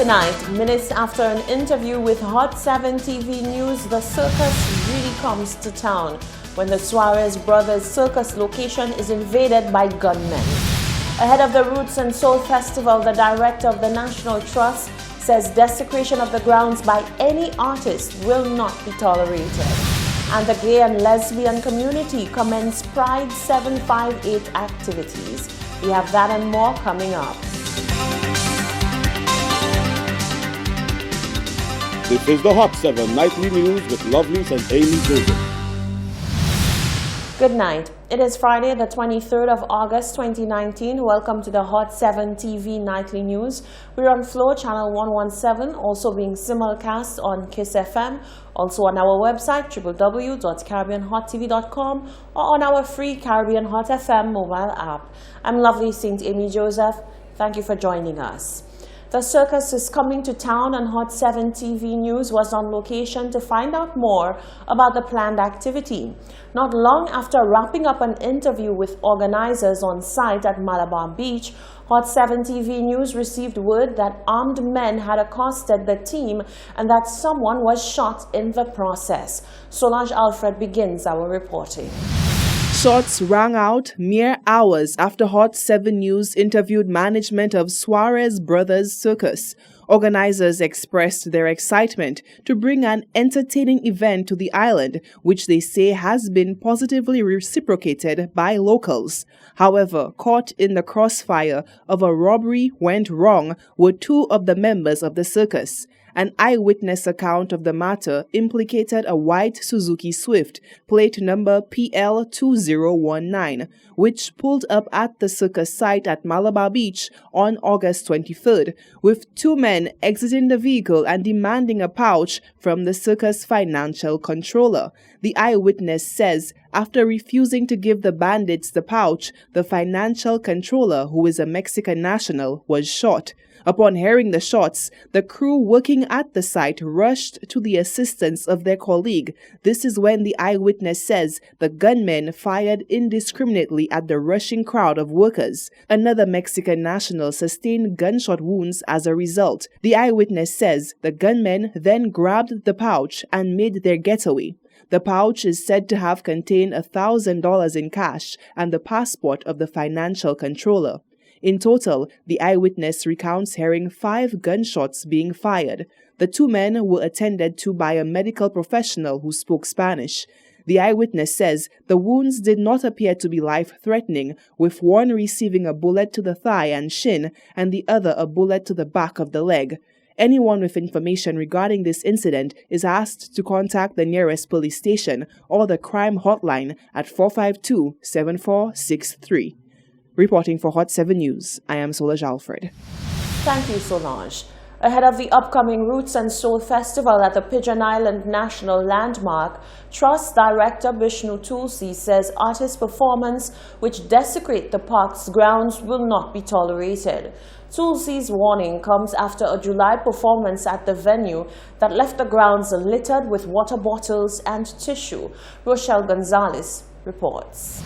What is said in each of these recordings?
Tonight, minutes after an interview with Hot 7 TV News, the circus really comes to town when the Suarez Brothers Circus location is invaded by gunmen. Ahead of the Roots and Soul Festival, the director of the National Trust says desecration of the grounds by any artist will not be tolerated. And the gay and lesbian community commends Pride 758 activities. We have that and more coming up. This is the Hot 7 Nightly News with Lovelace and Amy Joseph. Good night. It is Friday, the 23rd of August, 2019. Welcome to the Hot 7 TV Nightly News. We're on Flow Channel 117, also being simulcast on Kiss FM, also on our website, www.caribbeanhottv.com, or on our free Caribbean Hot FM mobile app. I'm Lovely St. Amy Joseph. Thank you for joining us. The circus is coming to town, and Hot 7 TV News was on location to find out more about the planned activity. Not long after wrapping up an interview with organizers on site at Malabar Beach, Hot 7 TV News received word that armed men had accosted the team and that someone was shot in the process. Solange Alfred begins our reporting. Shots rang out mere hours after Hot 7 News interviewed management of Suarez Brothers Circus. Organizers expressed their excitement to bring an entertaining event to the island, which they say has been positively reciprocated by locals. However, caught in the crossfire of a robbery went wrong were two of the members of the circus. An eyewitness account of the matter implicated a white Suzuki Swift, plate number PL2019, which pulled up at the circus site at Malabar Beach on August 23rd, with two men exiting the vehicle and demanding a pouch from the circus financial controller. The eyewitness says after refusing to give the bandits the pouch, the financial controller, who is a Mexican national, was shot. Upon hearing the shots, the crew working at the site rushed to the assistance of their colleague. This is when the eyewitness says the gunmen fired indiscriminately at the rushing crowd of workers. Another Mexican national sustained gunshot wounds as a result. The eyewitness says the gunmen then grabbed the pouch and made their getaway. The pouch is said to have contained $1,000 in cash and the passport of the financial controller. In total, the eyewitness recounts hearing 5 gunshots being fired. The two men were attended to by a medical professional who spoke Spanish. The eyewitness says the wounds did not appear to be life-threatening, with one receiving a bullet to the thigh and shin and the other a bullet to the back of the leg. Anyone with information regarding this incident is asked to contact the nearest police station or the crime hotline at 452-7463. Reporting for Hot 7 News, I am Solange Alfred. Thank you, Solange. Ahead of the upcoming Roots and Soul Festival at the Pigeon Island National Landmark, Trust Director Bishnu Tulsi says artist performance which desecrate the park's grounds will not be tolerated. Tulsi's warning comes after a July performance at the venue that left the grounds littered with water bottles and tissue. Rochelle Gonzalez reports.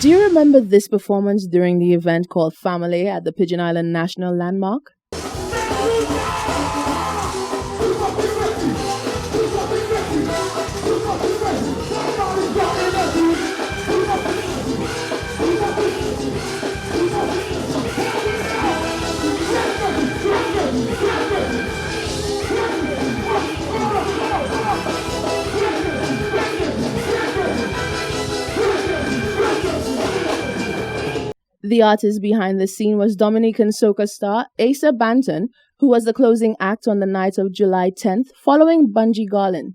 Do you remember this performance during the event called Family at the Pigeon Island National Landmark? The artist behind the scene was Dominican soca star Asa Banton, who was the closing act on the night of July 10th, following Bungie Garland.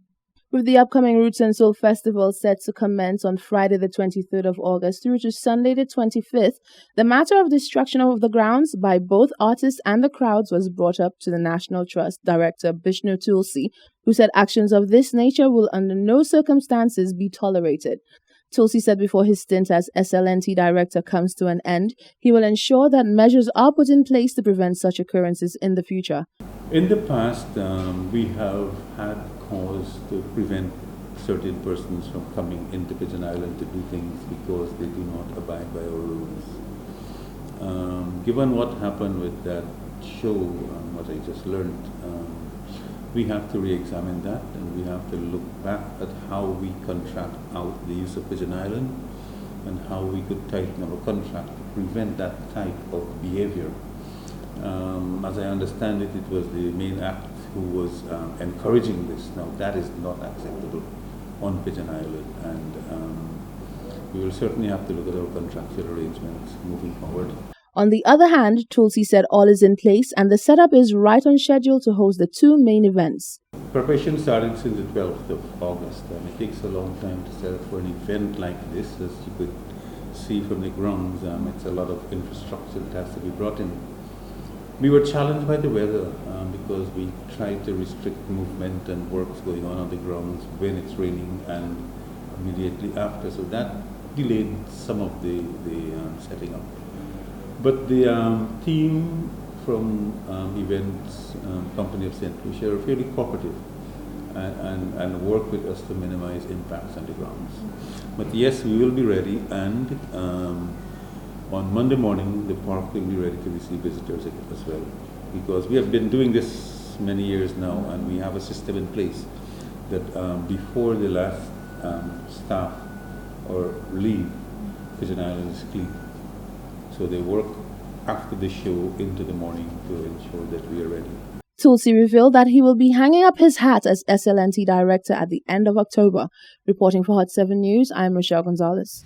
With the upcoming Roots and Soul Festival set to commence on Friday the 23rd of August through to Sunday the 25th, the matter of destruction of the grounds by both artists and the crowds was brought up to the National Trust Director Bishnu Tulsi, who said actions of this nature will under no circumstances be tolerated. Tulsi said before his stint as SLNT director comes to an end, he will ensure that measures are put in place to prevent such occurrences in the future. In the past, we have had cause to prevent certain persons from coming into Pigeon Island to do things because they do not abide by our rules. Given what happened with that show what I just learned, we have to re-examine that, and we have to look back at how we contract out the use of Pigeon Island and how we could tighten our contract to prevent that type of behavior. As I understand it, it was the main act who was encouraging this. Now that is not acceptable on Pigeon Island, and we will certainly have to look at our contractual arrangements moving forward. On the other hand, Tulsi said all is in place and the setup is right on schedule to host the two main events. Preparation started since the 12th of August, and it takes a long time to set up for an event like this. As you could see from the grounds, it's a lot of infrastructure that has to be brought in. We were challenged by the weather because we tried to restrict movement and works going on the grounds when it's raining and immediately after, so that delayed some of the setting up. But the team from events company of St. Lucia are fairly cooperative and work with us to minimize impacts on the grounds. But yes, we will be ready, and on Monday morning the park will be ready to receive visitors as well, because we have been doing this many years now, and we have a system in place that before the last staff or leave, Pigeon Island is clean. So they work after the show into the morning to ensure that we are ready. Tulsi revealed that he will be hanging up his hat as SLNT director at the end of October. Reporting for Hot 7 News, I'm Rochelle Gonzalez.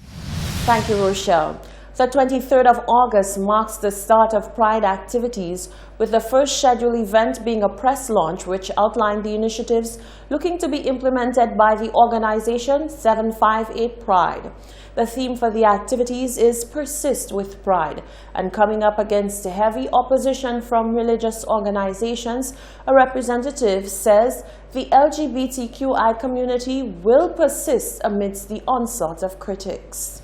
Thank you, Rochelle. The 23rd of August marks the start of Pride activities, with the first scheduled event being a press launch which outlined the initiatives looking to be implemented by the organization 758 Pride. The theme for the activities is Persist with Pride, and coming up against heavy opposition from religious organizations, a representative says the LGBTQI community will persist amidst the onslaught of critics.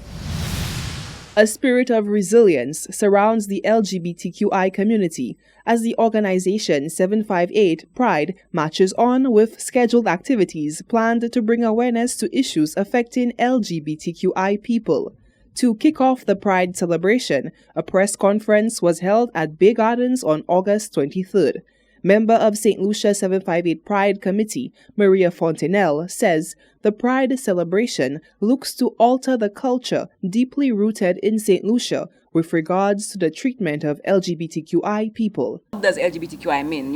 A spirit of resilience surrounds the LGBTQI community as the organization 758 Pride marches on with scheduled activities planned to bring awareness to issues affecting LGBTQI people. To kick off the Pride celebration, a press conference was held at Bay Gardens on August 23rd. Member of St. Lucia 758 Pride Committee, Maria Fontenelle, says the Pride celebration looks to alter the culture deeply rooted in St. Lucia with regards to the treatment of LGBTQI people. What does LGBTQI mean?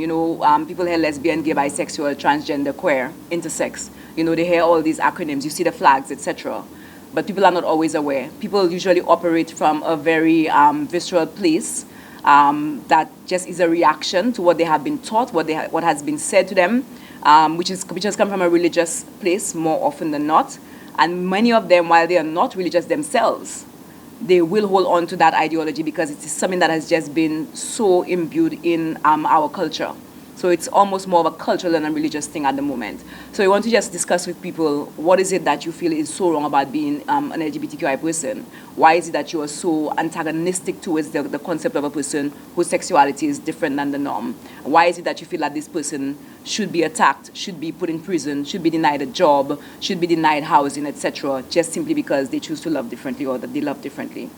People hear lesbian, gay, bisexual, transgender, queer, intersex. They hear all these acronyms, you see the flags, etc. But people are not always aware. People usually operate from a very visceral place. That just is a reaction to what they have been taught, what has been said to them, which has come from a religious place more often than not. And many of them, while they are not religious themselves, they will hold on to that ideology because it is something that has just been so imbued in our culture. So it's almost more of a cultural than a religious thing at the moment. So we want to just discuss with people, what is it that you feel is so wrong about being an LGBTQI person? Why is it that you are so antagonistic towards the concept of a person whose sexuality is different than the norm? Why is it that you feel that this person should be attacked, should be put in prison, should be denied a job, should be denied housing, etc., just simply because they choose to love differently or that they love differently?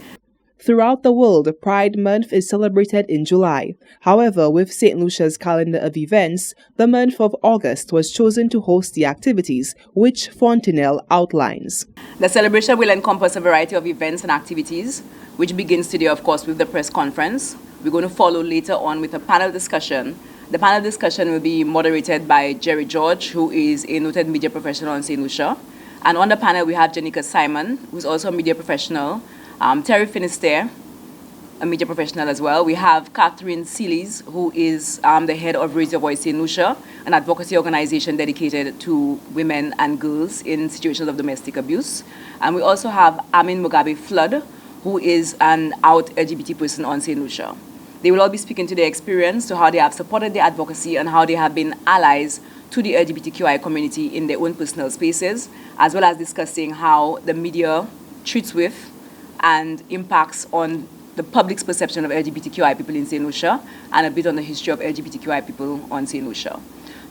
Throughout the world, Pride Month is celebrated in July. However, with St. Lucia's calendar of events, the month of August was chosen to host the activities, which Fontenelle outlines. The celebration will encompass a variety of events and activities, which begins today, of course, with the press conference. We're going to follow later on with a panel discussion. The panel discussion will be moderated by Jerry George, who is a noted media professional in St. Lucia. And on the panel, we have Janika Simon, who's also a media professional, Terry Finisterre, a media professional as well. We have Catherine Seelys, who is the head of Raise Your Voice in Lucia, an advocacy organization dedicated to women and girls in situations of domestic abuse. And we also have Amin Mugabe Flood, who is an out LGBT person on St. Lucia. They will all be speaking to their experience, to how they have supported the advocacy and how they have been allies to the LGBTQI community in their own personal spaces, as well as discussing how the media treats with and impacts on the public's perception of LGBTQI people in St. Lucia, and a bit on the history of LGBTQI people on St. Lucia.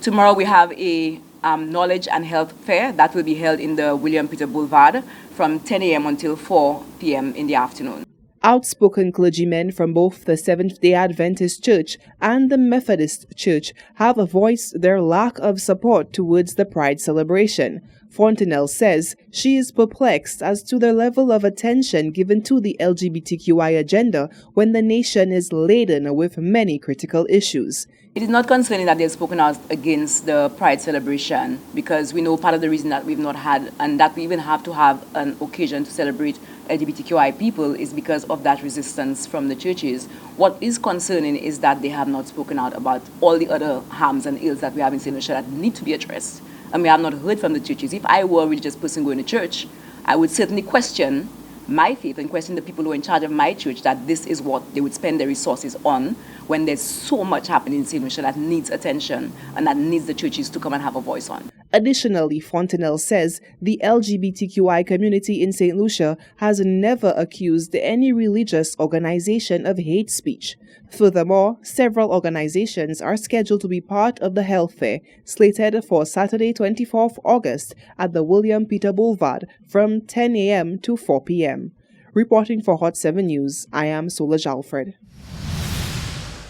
Tomorrow we have a knowledge and health fair that will be held in the William Peter Boulevard from 10 a.m. until 4 p.m. in the afternoon. Outspoken clergymen from both the Seventh-day Adventist Church and the Methodist Church have voiced their lack of support towards the Pride celebration. Fontenelle says she is perplexed as to the level of attention given to the LGBTQI agenda when the nation is laden with many critical issues. It is not concerning that they've spoken out against the Pride celebration, because we know part of the reason that we've not had and that we even have to have an occasion to celebrate LGBTQI people is because of that resistance from the churches. What is concerning is that they have not spoken out about all the other harms and ills that we have in St. Lucia that need to be addressed. And we have not heard from the churches. If I were a religious person going to church, I would certainly question my faith and question the people who are in charge of my church that this is what they would spend their resources on when there's so much happening in St. Lucia that needs attention and that needs the churches to come and have a voice on. Additionally, Fontenelle says the LGBTQI community in St. Lucia has never accused any religious organization of hate speech. Furthermore, several organizations are scheduled to be part of the health fair, slated for Saturday, 24th August at the William Peter Boulevard from 10 a.m. to 4 p.m. Reporting for Hot 7 News, I am Solange Alfred.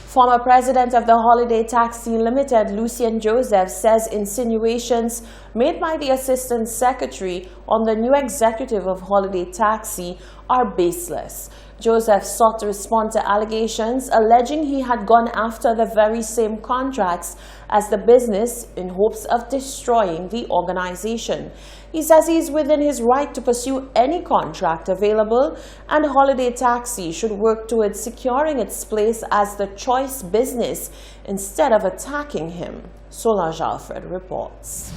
Former president of the Holiday Taxi Limited, Lucien Joseph, says insinuations made by the assistant secretary on the new executive of Holiday Taxi are baseless. Joseph sought to respond to allegations alleging he had gone after the very same contracts as the business in hopes of destroying the organization. He says he is within his right to pursue any contract available, and Holiday Taxi should work towards securing its place as the choice business instead of attacking him. Solange Alfred reports.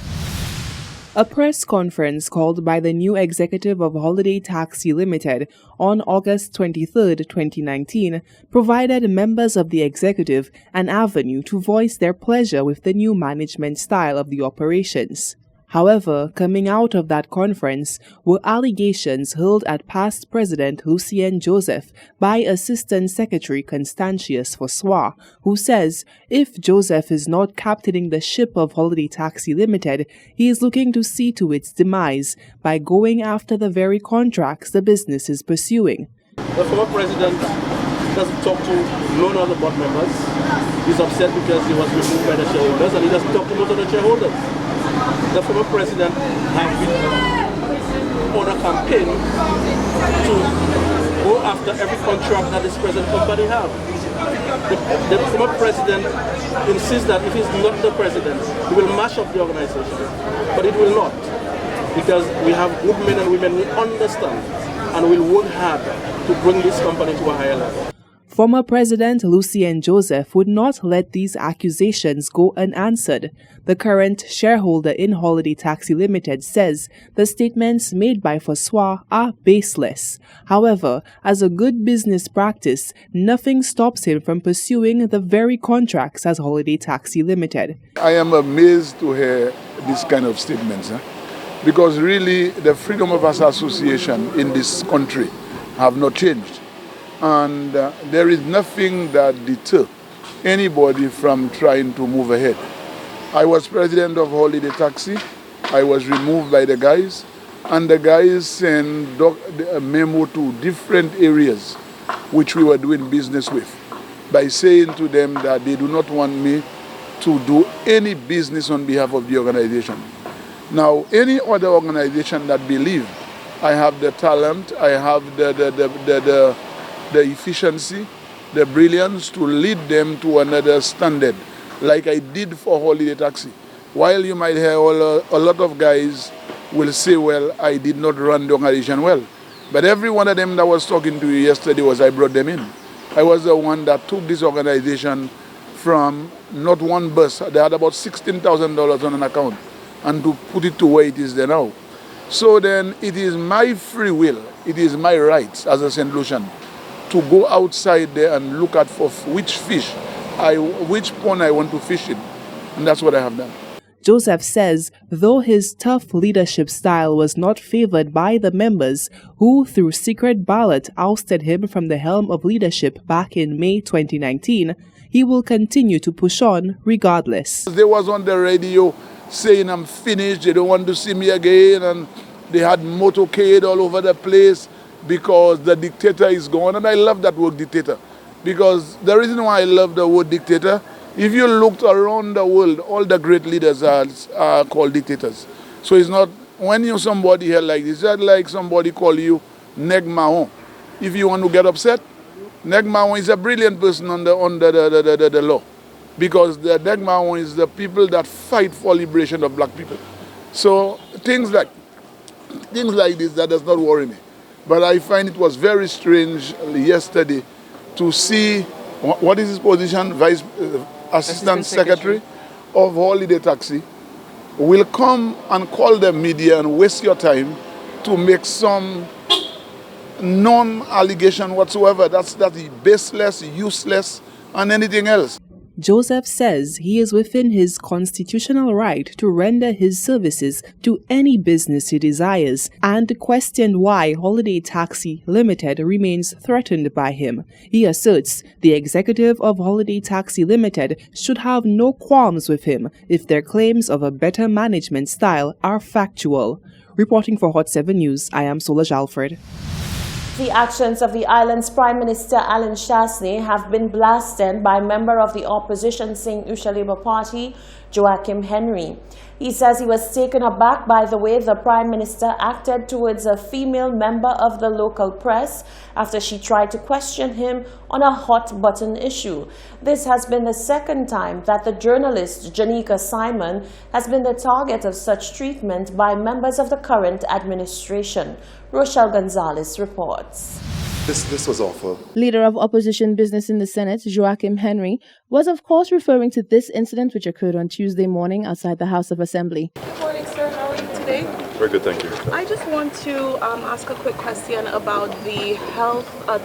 A press conference called by the new executive of Holiday Taxi Limited on August 23, 2019, provided members of the executive an avenue to voice their pleasure with the new management style of the operations. However, coming out of that conference were allegations hurled at past President Lucien Joseph by Assistant Secretary Constantius Fossois, who says if Joseph is not captaining the ship of Holiday Taxi Limited, he is looking to see to its demise by going after the very contracts the business is pursuing. The former president doesn't talk to none of the board members. He's upset because he was removed by the shareholders, and he doesn't talk to most of the shareholders. The former president has been on a campaign to go after every contract that this present company have. The former president insists that if he's not the president, he will mash up the organization. But it will not, because we have good men and women who understand and will work hard to bring this company to a higher level. Former President Lucien Joseph would not let these accusations go unanswered. The current shareholder in Holiday Taxi Limited says the statements made by Fossois are baseless. However, as a good business practice, nothing stops him from pursuing the very contracts as Holiday Taxi Limited. I am amazed to hear this kind of statements, because really the freedom of association in this country have not changed. And there is nothing that deters anybody from trying to move ahead. I was president of Holiday Taxi. I was removed by the guys, and the guys sent a memo to different areas which we were doing business with by saying to them that they do not want me to do any business on behalf of the organization. Now, any other organization that believe I have the talent, I have the efficiency, the brilliance to lead them to another standard, like I did for Holiday Taxi. While you might hear a lot of guys will say, well, I did not run the organization well. But every one of them that was talking to you yesterday I brought them in. I was the one that took this organization from not one bus. They had about $16,000 on an account, and to put it to where it is there now. So then it is my free will, it is my rights as a St. Lucian to go outside there and look at for which pond I want to fish in. And that's what I have done. Joseph says though his tough leadership style was not favored by the members who through secret ballot ousted him from the helm of leadership back in May 2019, he will continue to push on regardless. They was on the radio saying I'm finished, they don't want to see me again, and they had motorcade all over the place. because the dictator is gone. And I love that word dictator, because the reason why I love the word dictator, if you looked around the world, all the great leaders are called dictators. So it's not, when you're somebody here like this, it's just like somebody call you Neg Mahon. If you want to get upset, Neg Mahon is a brilliant person under the law, because the Neg Mahon is the people that fight for liberation of black people. So things like this, that does not worry me. But I find it was very strange yesterday to see, what is his position? Assistant Secretary of Holiday Taxi will come and call the media and waste your time to make some non-allegation whatsoever. That's baseless, useless, and anything else. Joseph says he is within his constitutional right to render his services to any business he desires, and questioned why Holiday Taxi Limited remains threatened by him. He asserts the executive of Holiday Taxi Limited should have no qualms with him if their claims of a better management style are factual. Reporting for Hot 7 News, I am Solange Alfred. The actions of the island's Prime Minister Alan Shasney have been blasted by member of the opposition St. Lucia Labour Party, Joachim Henry. He says he was taken aback by the way the Prime Minister acted towards a female member of the local press after she tried to question him on a hot-button issue. This has been the second time that the journalist Janika Simon has been the target of such treatment by members of the current administration. Rochelle Gonzalez reports. This was awful. Leader of opposition business in the Senate, Joachim Henry, was of course referring to this incident which occurred on Tuesday morning outside the House of Assembly. Good morning, sir. How are you today? Very good, thank you. I just want to ask a quick question about the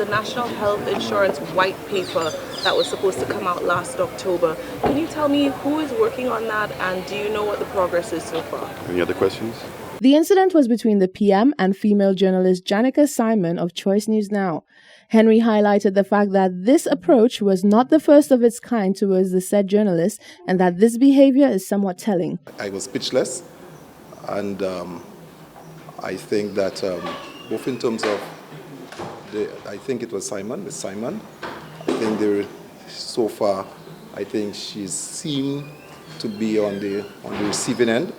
National Health Insurance White Paper that was supposed to come out last October. Can you tell me who is working on that, and do you know what the progress is so far? Any other questions? The incident was between the PM and female journalist Janika Simon of Choice News Now. Henry highlighted the fact that this approach was not the first of its kind towards the said journalist, and that this behavior is somewhat telling. I was speechless, and I think that both in terms of I think it was Simon. I think so far, I think she's seemed to be on the receiving end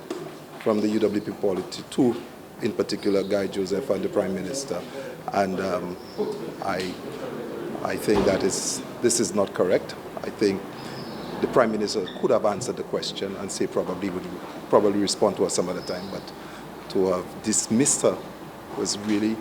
from the UWP polity to, in particular, Guy Joseph and the Prime Minister. And I think that this is not correct. I think the Prime Minister could have answered the question and say would probably respond to us some other time, but to have dismissed her was really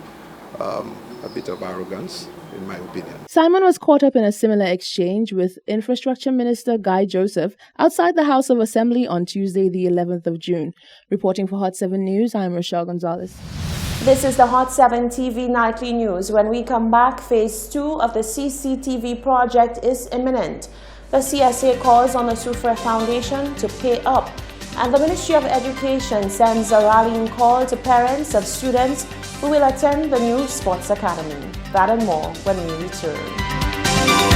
a bit of arrogance, in my opinion. Simon was caught up in a similar exchange with Infrastructure Minister Guy Joseph outside the House of Assembly on Tuesday, the 11th of June. Reporting for Hot 7 News, I am Rochelle Gonzalez. This is the Hot 7 TV Nightly News. When we come back, Phase 2 of the CCTV project is imminent. The CSA calls on the Sufre Foundation to pay up, and the Ministry of Education sends a rallying call to parents of students who will attend the new Sports Academy. That and more when we return.